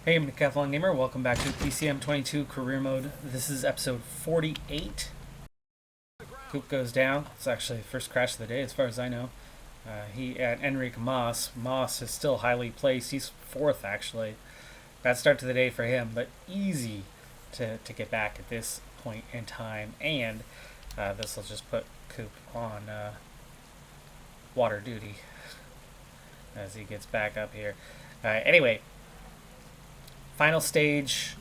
Hey, I'm Decathlon Gamer. Welcome back to PCM22 Career Mode. This is episode 48. Coop goes down. It's actually the first crash of the day, as far as I know. He at Enrique Mas. Mas is still highly placed. He's fourth, actually. Bad start to the day for him, but easy to get back at this point in time. And this will just put Coop on water duty as he gets back up here. Anyway. Final stage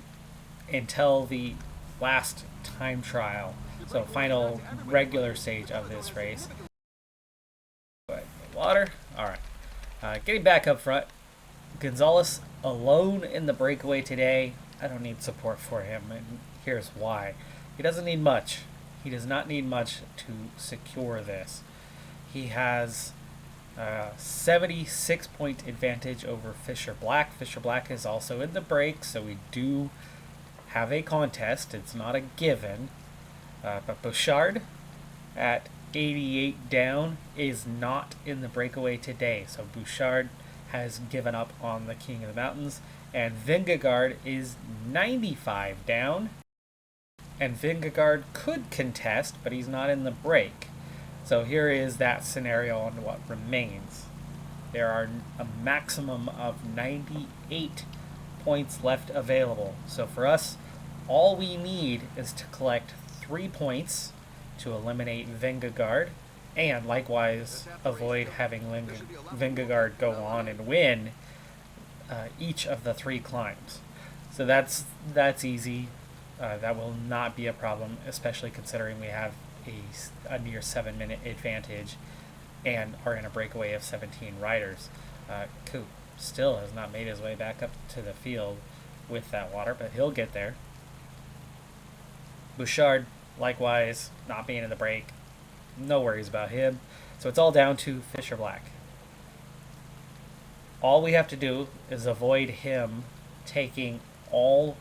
until the last time trial. So final regular stage of this race. Water. Alright. Getting back up front. Gonzalez alone in the breakaway today. I don't need support for him, and here's why. He doesn't need much. He does not need much to secure this. He has 76-point advantage over Fisher Black. Fisher Black is also in the break, so we do have a contest. It's not a given. But Bouchard at 88 down is not in the breakaway today. So Bouchard has given up on the King of the Mountains. And Vingegaard is 95 down. And Vingegaard could contest, but he's not in the break. So here is that scenario on what remains. There are a maximum of 98 points left available. So for us, all we need is to collect 3 points to eliminate Vingegaard, and likewise avoid having Vingegaard go on and win each of the 3 climbs. So that's easy. That will not be a problem, especially considering we have a near 7-minute advantage and are in a breakaway of 17 riders. Coop still has not made his way back up to the field with that water, but he'll get there. Bouchard, likewise, not being in the break. No worries about him. So it's all down to Fisher Black. All we have to do is avoid him taking all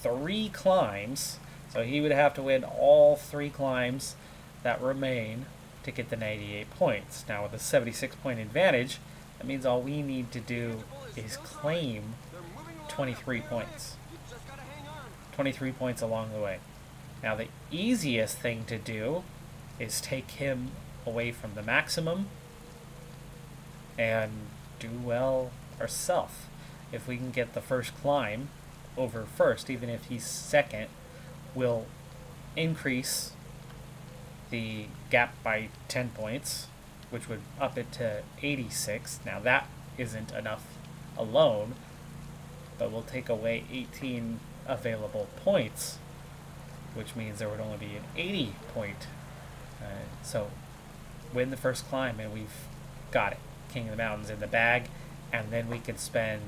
3 climbs. So he would have to win all 3 climbs that remain to get the 98 points. Now with a 76-point advantage, that means all we need to do is claim 23 points. 23 points along the way. Now the easiest thing to do is take him away from the maximum and do well ourselves. If we can get the first climb over first, even if he's second, will increase the gap by 10 points, which would up it to 86. Now that isn't enough alone, but we'll take away 18 available points, which means there would only be an 80 point. So win the first climb and we've got it. King of the Mountains in the bag, and then we could spend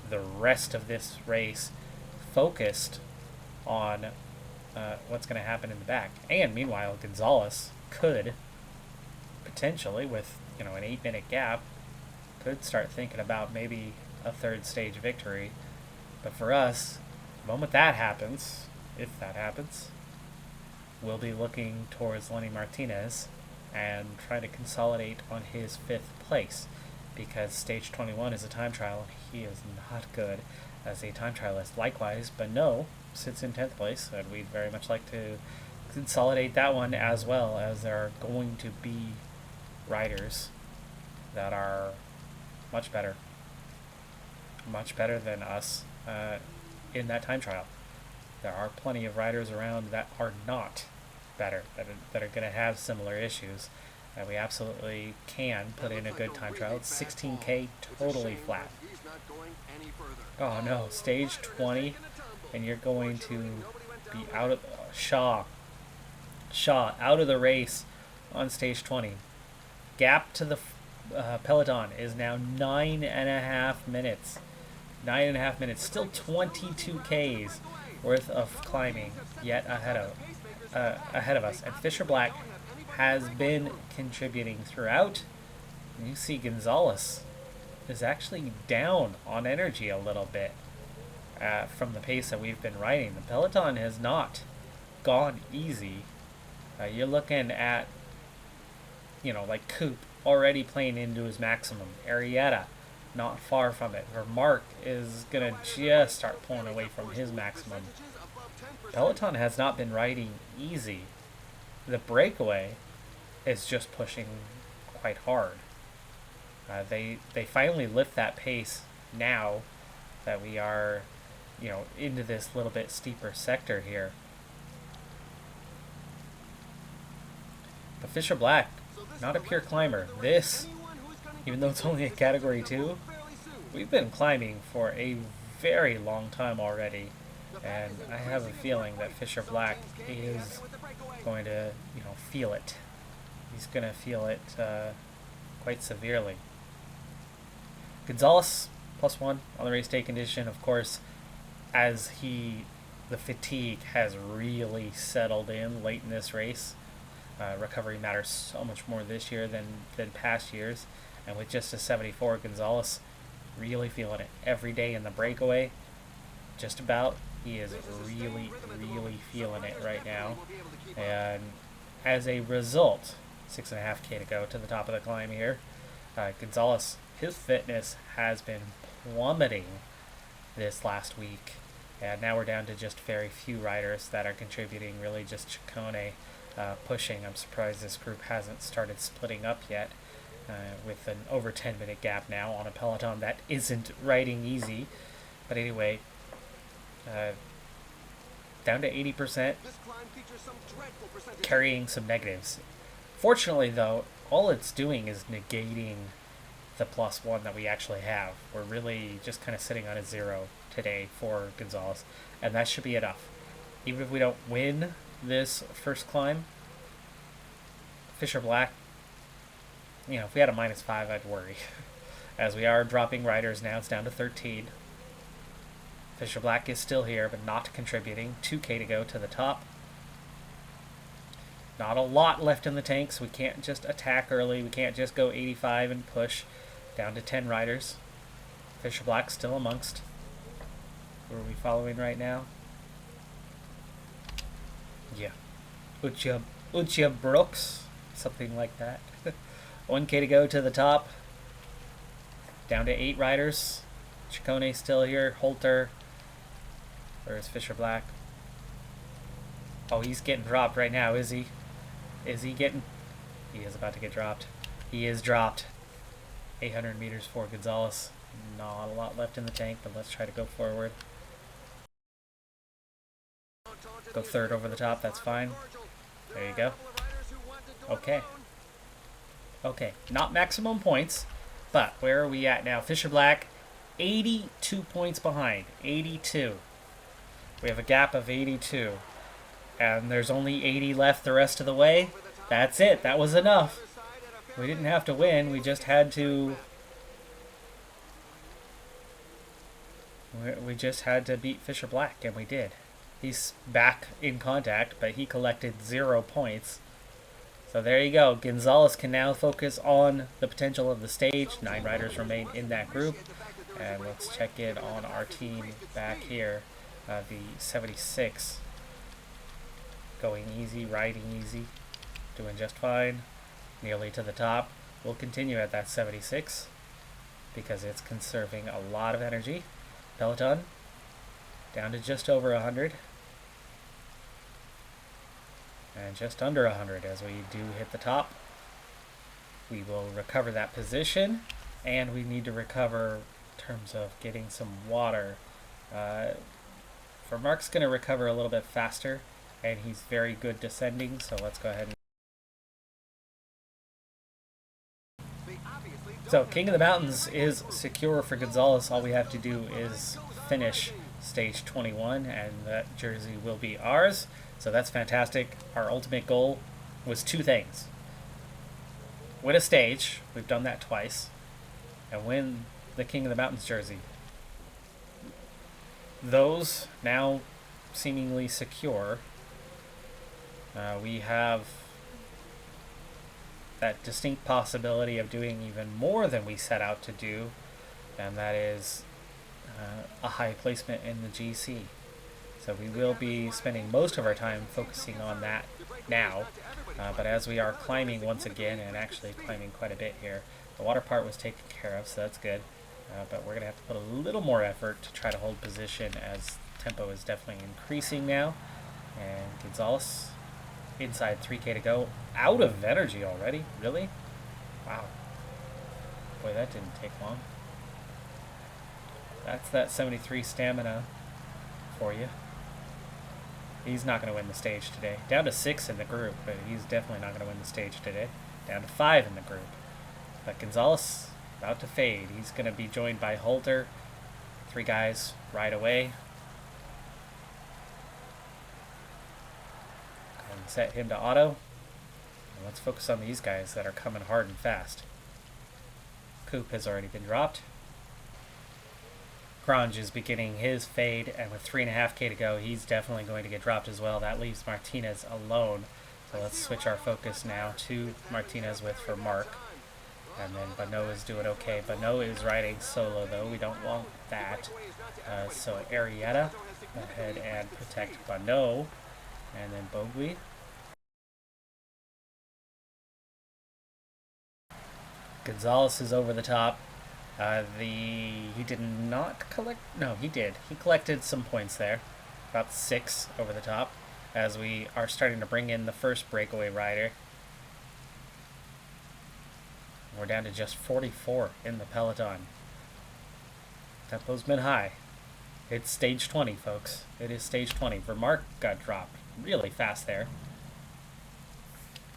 the rest of this race focused on what's going to happen in the back. And meanwhile, Gonzalez could potentially, with an 8-minute gap, could start thinking about maybe a 3rd stage victory. But for us, the moment that happens, if that happens, we'll be looking towards Lenny Martinez and try to consolidate on his 5th place, because stage 21 is a time trial and he is not good as a time trialist. Likewise, Bano sits in 10th place, and we'd very much like to consolidate that one, as well as there are going to be riders that are much better than us in that time trial. There are plenty of riders around that are not better, that are going to have similar issues, and we absolutely can put in a good time trial. It's 16K totally flat. Oh no, stage 20, and you're going to be out of Shaw out of the race on stage 20. Gap to the Peloton is now 9.5 minutes. 9.5 minutes, still 22 Ks worth of climbing yet ahead of us. And Fisher Black has been contributing throughout. And you see Gonzalez is actually down on energy a little bit from the pace that we've been riding. The Peloton has not gone easy. You're looking at, like Coop already playing into his maximum. Arrieta not far from it. Where Mark is going to just start pulling away from his maximum. Peloton has not been riding easy. The breakaway is just pushing quite hard. They finally lift that pace now that we are, into this little bit steeper sector here. But Fisher Black, not a pure climber. This, even though it's only a category 2, we've been climbing for a very long time already. And I have a feeling that Fisher Black is going to, feel it. He's going to feel it quite severely. Gonzalez, +1 on the race day condition, of course, as the fatigue has really settled in late in this race. Recovery matters so much more this year than past years. And with just a 74, Gonzalez really feeling it every day in the breakaway. Just about. He is really, really feeling it right now. And as a result, 6.5K to go to the top of the climb here. Gonzalez, his fitness has been plummeting this last week. And now we're down to just very few riders that are contributing, really just Ciccone pushing. I'm surprised this group hasn't started splitting up yet with an over 10-minute gap now on a Peloton that isn't riding easy. But anyway, down to 80%, carrying some negatives. Fortunately, though, all it's doing is negating the +1 that we actually have. We're really just kind of sitting on a 0 today for Gonzalez, and that should be enough. Even if we don't win this first climb, Fisher Black, if we had a -5, I'd worry. As we are dropping riders now, it's down to 13. Fisher Black is still here, but not contributing. 2K to go to the top. Not a lot left in the tanks. We can't just attack early. We can't just go 85 and push. Down to 10 riders. Fisher Black still amongst. Who are we following right now? Yeah. Ucha Brooks. Something like that. 1K to go to the top. Down to 8 riders. Ciccone still here. Holter. Where's Fisher Black? Oh, he's getting dropped right now, is he? Is he getting... He is about to get dropped. He is dropped. 800 meters for Gonzalez. Not a lot left in the tank, but let's try to go forward. Go third over the top, that's fine. There you go. Okay. Okay, not maximum points, but where are we at now? Fisher Black, 82 points behind. 82. We have a gap of 82. And there's only 80 left the rest of the way. That's it. That was enough. We didn't have to win. We just had to... We just had to beat Fisher Black, and we did. He's back in contact, but he collected 0 points. So there you go. Gonzalez can now focus on the potential of the stage. 9 riders remain in that group. And let's check in on our team back here. The 76. Going easy, riding easy. Doing just fine. Nearly to the top. We'll continue at that 76 because it's conserving a lot of energy. Peloton down to just over 100. And just under 100 as we do hit the top. We will recover that position, and we need to recover in terms of getting some water. For Mark's going to recover a little bit faster, and he's very good descending, so let's go ahead and... So King of the Mountains is secure for Gonzalez. All we have to do is finish stage 21, and that jersey will be ours. So that's fantastic. Our ultimate goal was 2 things. Win a stage. We've done that twice. And win the King of the Mountains jersey. Those now seemingly secure. We have that distinct possibility of doing even more than we set out to do, and that is a high placement in the GC. So we will be spending most of our time focusing on that now, but as we are climbing once again, and actually climbing quite a bit here, the water part was taken care of, so that's good. But we're going to have to put a little more effort to try to hold position as tempo is definitely increasing now. And Gonzalez inside 3K to go. Out of energy already? Really? Wow. Boy, that didn't take long. That's that 73 stamina for you. He's not going to win the stage today. Down to 6 in the group, but he's definitely not going to win the stage today. Down to 5 in the group. But Gonzalez about to fade. He's going to be joined by Holter. 3 guys right away. And set him to auto. And let's focus on these guys that are coming hard and fast. Coop has already been dropped. Grange is beginning his fade, and with 3.5K to go, he's definitely going to get dropped as well. That leaves Martinez alone. So let's switch our focus now to Martinez for Mark. And then Bano is doing okay. Bano is riding solo, though. We don't want that. So Arietta ahead and protect Bano. And then Bogui. Gonzalez is over the top. He did not collect. No, he did. He collected some points there, about 6 over the top, as we are starting to bring in the first breakaway rider. We're down to just 44 in the Peloton. Tempo's been high. It's stage 20, folks. It is stage 20. Vermark got dropped really fast there.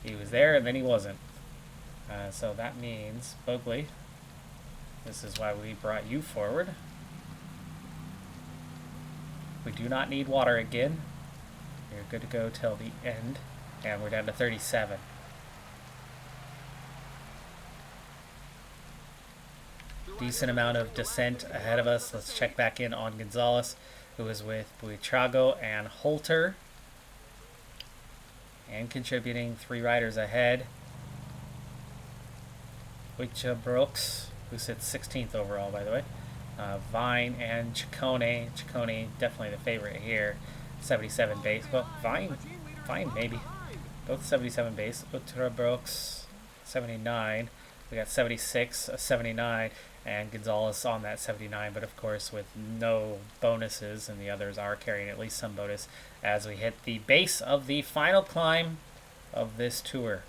He was there and then he wasn't. So that means Bogley. This is why we brought you forward. We do not need water again. You're good to go till the end. And we're down to 37. Decent amount of descent ahead of us. Let's check back in on Gonzalez, who is with Buitrago and Holter. And contributing 3 riders ahead. Wicha Brooks, who sits 16th overall, by the way. Vine and Ciccone. Ciccone, definitely the favorite here. 77 base. Well, Vine maybe. Both 77 base. Ultra Brooks, 79. We got 76, 79, and Gonzalez on that 79, but of course with no bonuses, and the others are carrying at least some bonus as we hit the base of the final climb of this tour.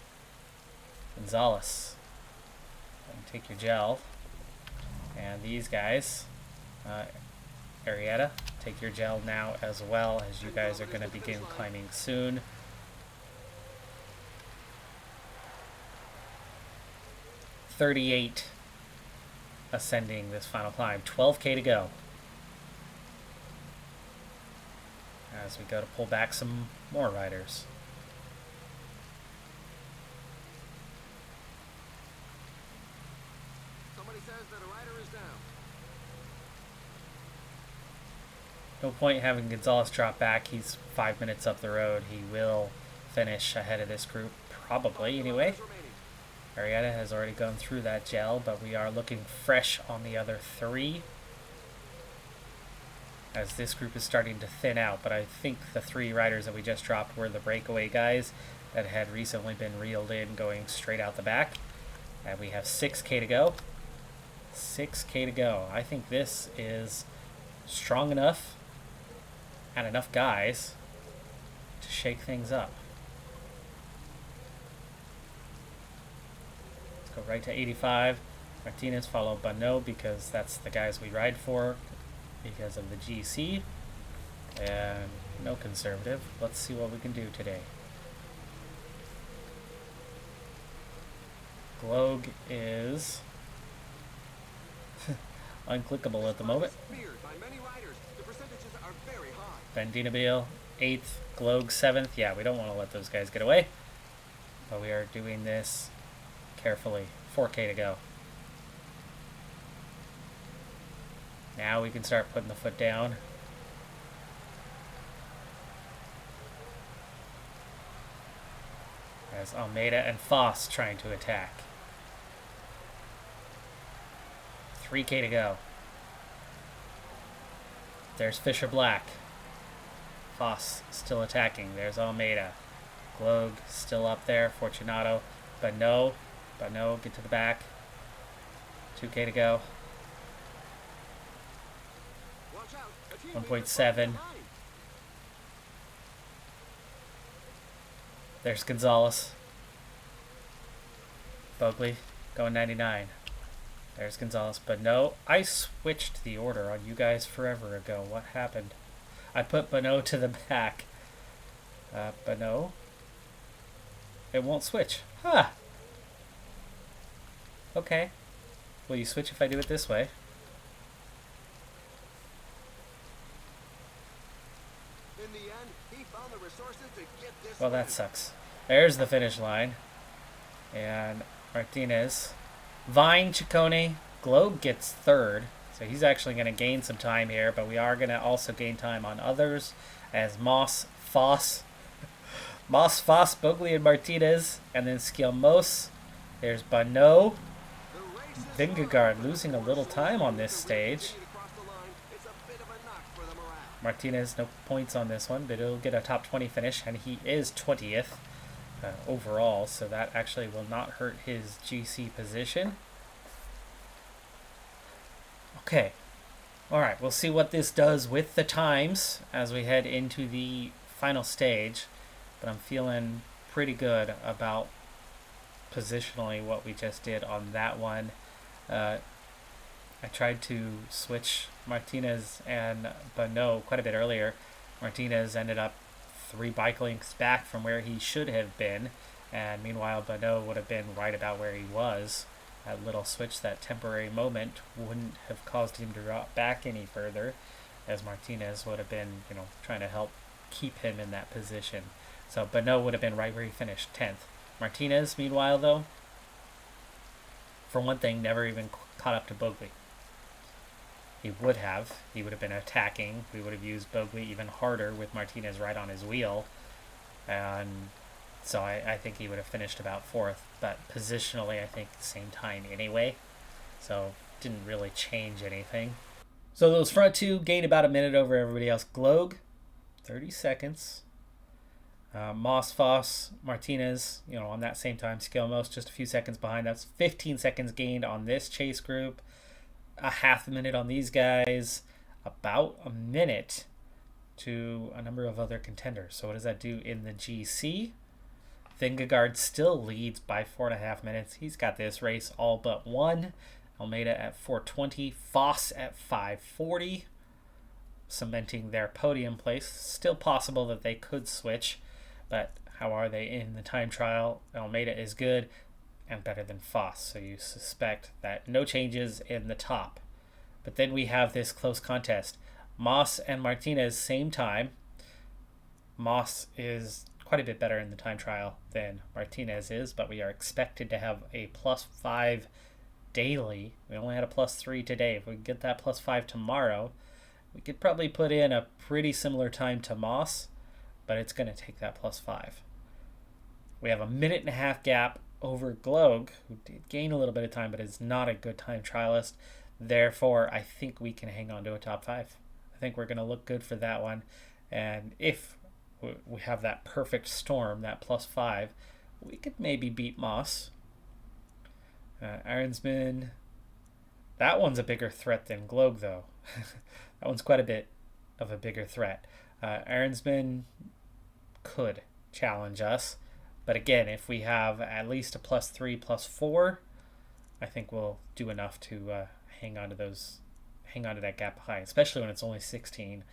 Gonzalez. Take your gel. And these guys, Arietta, take your gel now as well, as you guys are going to begin climbing soon. $38 ascending this final climb. 12K to go. As we go to pull back some more riders. Somebody says that a rider is down. No point having Gonzalez drop back. He's 5 minutes up the road. He will finish ahead of this group, probably anyway. Arietta has already gone through that gel, but we are looking fresh on the other 3 as this group is starting to thin out. But I think the 3 riders that we just dropped were the breakaway guys that had recently been reeled in going straight out the back. And we have 6K to go. 6K to go. I think this is strong enough and enough guys to shake things up. Go right to 85. Martinez followed Bano because that's the guys we ride for because of the GC. And no conservative. Let's see what we can do today. Glogue is unclickable at the moment. Bandinabil 8th, Glogue 7th. Yeah, we don't want to let those guys get away. But we are doing this carefully. 4K to go. Now we can start putting the foot down. As Almeida and Foss trying to attack. 3K to go. There's Fisher Black. Foss still attacking. There's Almeida. Glogue still up there. Fortunato. Bano, get to the back. 2K to go. Watch out. A teammate is falling 1.7. behind. There's Gonzalez. Bogley going 99. There's Gonzalez. But no, I switched the order on you guys forever ago. What happened? I put Bano to the back. Bano? It won't switch. Huh. Okay. Will you switch if I do it this way? In the end, he found the resources to get this Well, win. that sucks. There's the finish line. And Martinez. Vine, Ciccone, Globe gets third. So he's actually going to gain some time here, but we are going to also gain time on others as Moss, Foss, Bogley, and Martinez. And then Skjelmos. There's Bano. The race is Vingegaard losing a little time on this stage. across the line. It's a bit of a knock for the morale. Martinez, no points on this one, but he'll get a top 20 finish, and he is 20th overall, so that actually will not hurt his GC position. Okay. All right, we'll see what this does with the times as we head into the final stage, but I'm feeling pretty good about positionally what we just did on that one. I tried to switch Martinez and Bano quite a bit earlier. Martinez ended up 3 bike lengths back from where he should have been, and meanwhile Bano would have been right about where he was. That little switch, that temporary moment, wouldn't have caused him to drop back any further, as Martinez would have been, trying to help keep him in that position. So Bano would have been right where he finished, 10th. Martinez, meanwhile, though, for one thing, never even caught up to Bogley. He would have been attacking. We would have used Bogley even harder with Martinez right on his wheel. And so I think he would have finished about 4th. But positionally, I think the same time anyway. So didn't really change anything. So those front two gained about a minute over everybody else. Gloag, 30 seconds. Moss, Foss, Martinez, on that same time. Skjelmos just a few seconds behind. That's 15 seconds gained on this chase group. A half a minute on these guys. About a minute to a number of other contenders. So what does that do in the GC? Vingegaard still leads by 4.5 minutes. He's got this race all but won. Almeida at 4:20. Foss at 5:40. Cementing their podium place. Still possible that they could switch. But how are they in the time trial? Almeida is good and better than Foss. So you suspect that no changes in the top. But then we have this close contest. Moss and Martinez, same time. Moss is quite a bit better in the time trial than Martinez is, but we are expected to have a +5 daily. We only had a +3 today. If we get that +5 tomorrow, we could probably put in a pretty similar time to Moss, but it's going to take that +5. We have a 1.5-minute gap over Gloag, who did gain a little bit of time, but is not a good time trialist. Therefore, I think we can hang on to a top 5. I think we're going to look good for that one. And if we have that perfect storm, that +5, we could maybe beat Moss. Arnsman, that one's a bigger threat than Gloag, though. That one's quite a bit of a bigger threat. Arnsman could challenge us. But again, if we have at least a +3, +4, I think we'll do enough to hang on to that gap behind, especially when it's only 16K.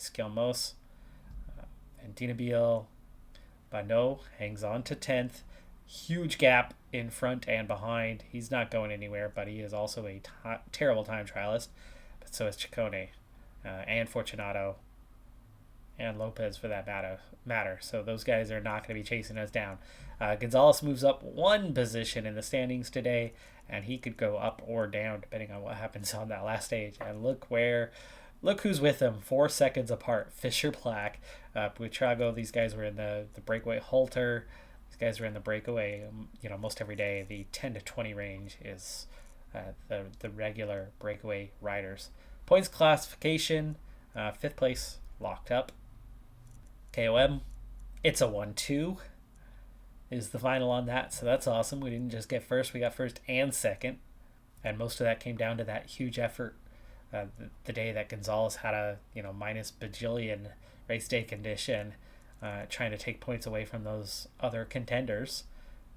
Skjelmos and Dinabil. Bano hangs on to 10th. Huge gap in front and behind. He's not going anywhere, but he is also a terrible time trialist. But so is Ciccone and Fortunato and Lopez for that matter. So those guys are not going to be chasing us down. Gonzalez moves up 1 position in the standings today, and he could go up or down depending on what happens on that last stage. And look who's with him, 4 seconds apart. Fisher Black, Buitrago. These guys were in the breakaway. Halter. These guys were in the breakaway. Most every day. The 10 to 20 range is the regular breakaway riders. Points classification, 5th place locked up. KOM, it's a 1-2 is the final on that, so that's awesome. We didn't just get first, we got first and second, and most of that came down to that huge effort the day that Gonzalez had a minus bajillion race day condition, trying to take points away from those other contenders,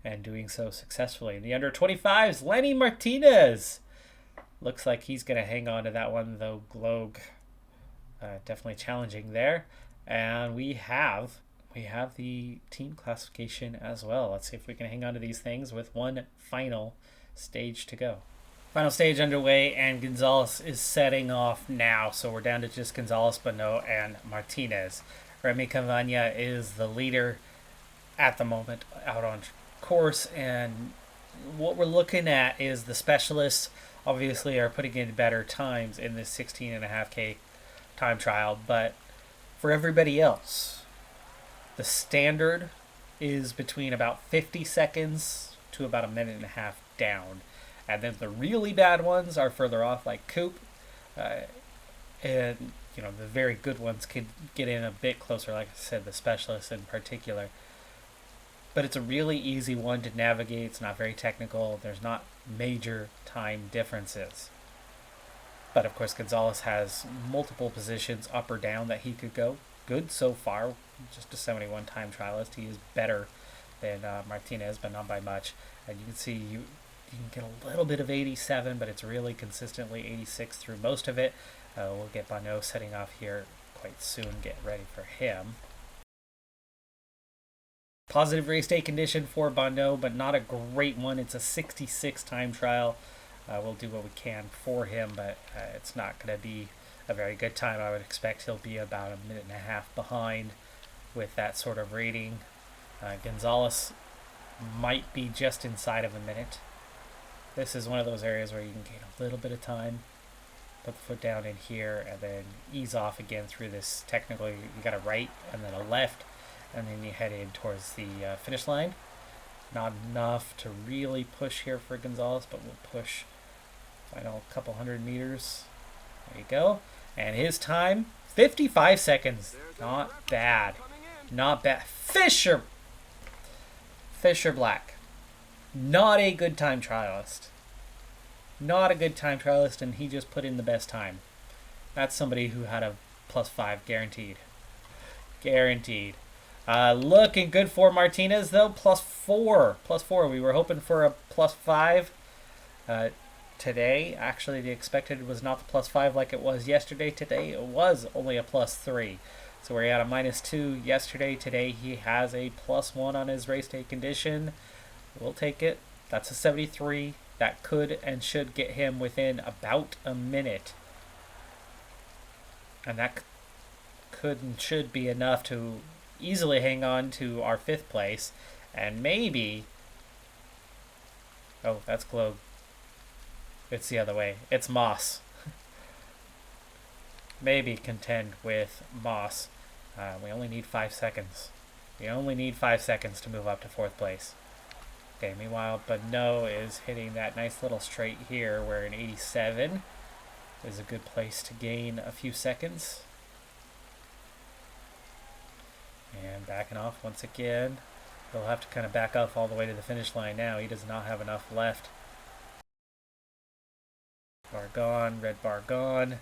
and doing so successfully. In the under 25s, Lenny Martinez looks like he's going to hang on to that one, though. Glog definitely challenging there. And we have the team classification as well. Let's see if we can hang on to these things with one final stage to go. Final stage underway, and Gonzalez is setting off now. So we're down to just Gonzalez, Bonneau, and Martinez. Remy Cavagna is the leader at the moment out on course, and what we're looking at is the specialists obviously are putting in better times in this 16.5K time trial, but for everybody else, the standard is between about 50 seconds to about a minute and a half down. And then the really bad ones are further off, like Coop. And, the very good ones could get in a bit closer, like I said, the specialists in particular. But it's a really easy one to navigate. It's not very technical. There's not major time differences. But, of course, Gonzalez has multiple positions up or down that he could go. Good so far. Just a 71 time trialist. He is better than Martinez, but not by much. And you can see you can get a little bit of 87, but it's really consistently 86 through most of it. We'll get Bonneau setting off here quite soon. Get ready for him. Positive race day condition for Bonneau, but not a great one. It's a 66 time trial. We'll do what we can for him, but it's not going to be a very good time. I would expect he'll be about a minute and a half behind with that sort of rating. Gonzalez might be just inside of a minute. This is one of those areas where you can gain a little bit of time, put the foot down in here, and then ease off again through this technical. You got a right and then a left, and then you head in towards the finish line. Not enough to really push here for Gonzalez, but we'll push final couple hundred meters. There you go. And his time, 55 seconds. Not bad. Not bad. Fisher Black. Not a good time trialist. Not a good time trialist, and he just put in the best time. That's somebody who had a +5 guaranteed. Guaranteed. Looking good for Martinez, though. +4. +4. We were hoping for a +5 today. Actually, the expected was not the +5 like it was yesterday. Today, it was only a +3. So we're at a -2 yesterday. Today, he has a +1 on his race day condition. We'll take it. That's a 73. That could and should get him within about a minute. And that could and should be enough to easily hang on to our 5th place, and maybe, oh, that's Globe. It's the other way. It's Moss. Maybe contend with Moss. We only need 5 seconds. We only need 5 seconds to move up to 4th place. Okay, meanwhile, Bonneau is hitting that nice little straight here where an 87 is a good place to gain a few seconds. And backing off once again. He'll have to kind of back off all the way to the finish line now. He does not have enough left. Bar gone, red bar gone.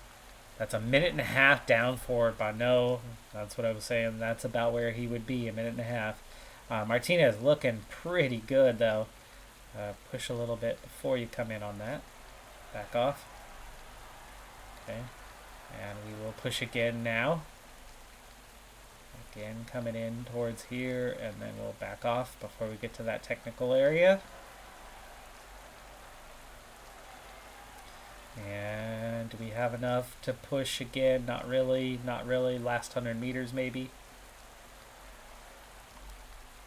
That's a minute and a half down for Bonneau. That's what I was saying. That's about where he would be, a minute and a half. Martinez looking pretty good, though. Push a little bit before you come in on that. Back off. Okay. And we will push again now. Again, coming in towards here, and then we'll back off before we get to that technical area. And do we have enough to push again? Not really, not really. Last 100 meters maybe.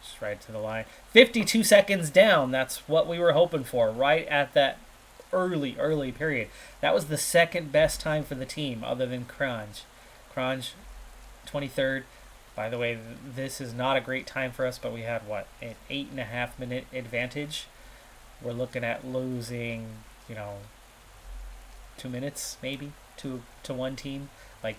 Just right to the line. 52 seconds down. That's what we were hoping for, right at that early period. That was the second best time for the team other than Kranj. Kranj, 23rd. By the way, this is not a great time for us, but we had, what, an 8.5 minute advantage. We're looking at losing, 2 minutes, maybe, to one team. Like,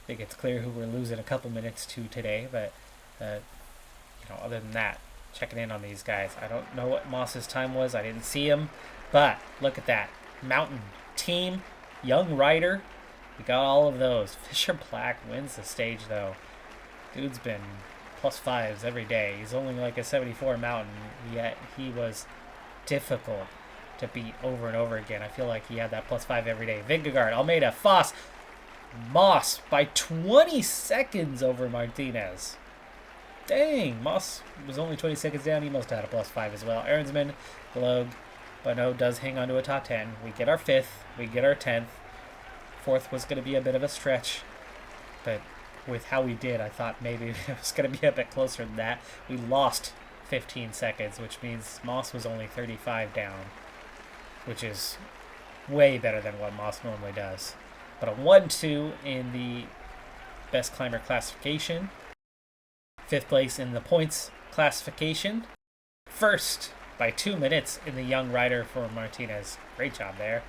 I think it's clear who we're losing a couple minutes to today, but, other than that, checking in on these guys. I don't know what Moss's time was. I didn't see him. But look at that. Mountain team, young rider. We got all of those. Fisher Black wins the stage, though. Dude's been +5s every day. He's only like a 74 mountain, yet he was difficult to beat over and over again. I feel like he had that +5 every day. Vingegaard, Almeida, Foss, Moss by 20 seconds over Martinez. Dang, Moss was only 20 seconds down. He must have had a +5 as well. Aaronsman, Glogue, Bono does hang on to a top 10. We get our 5th. We get our 10th. 4th was going to be a bit of a stretch, but with how we did, I thought maybe it was going to be a bit closer than that. We lost 15 seconds, which means Moss was only 35 down, which is way better than what Moss normally does. But a 1-2 in the best climber classification. 5th place in the points classification. 1st by 2 minutes in the young rider for Martinez. Great job there.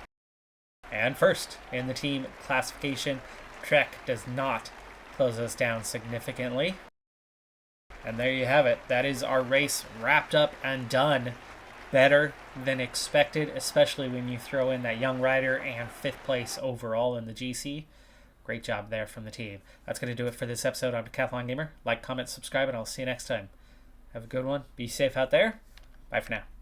And 1st in the team classification. Trek does not close us down significantly. And there you have it. That is our race wrapped up and done. Better than expected, especially when you throw in that young rider and 5th place overall in the GC. Great job there from the team. That's going to do it for this episode on Decathlon Gamer. Like, comment, subscribe, and I'll see you next time. Have a good one. Be safe out there. Bye for now.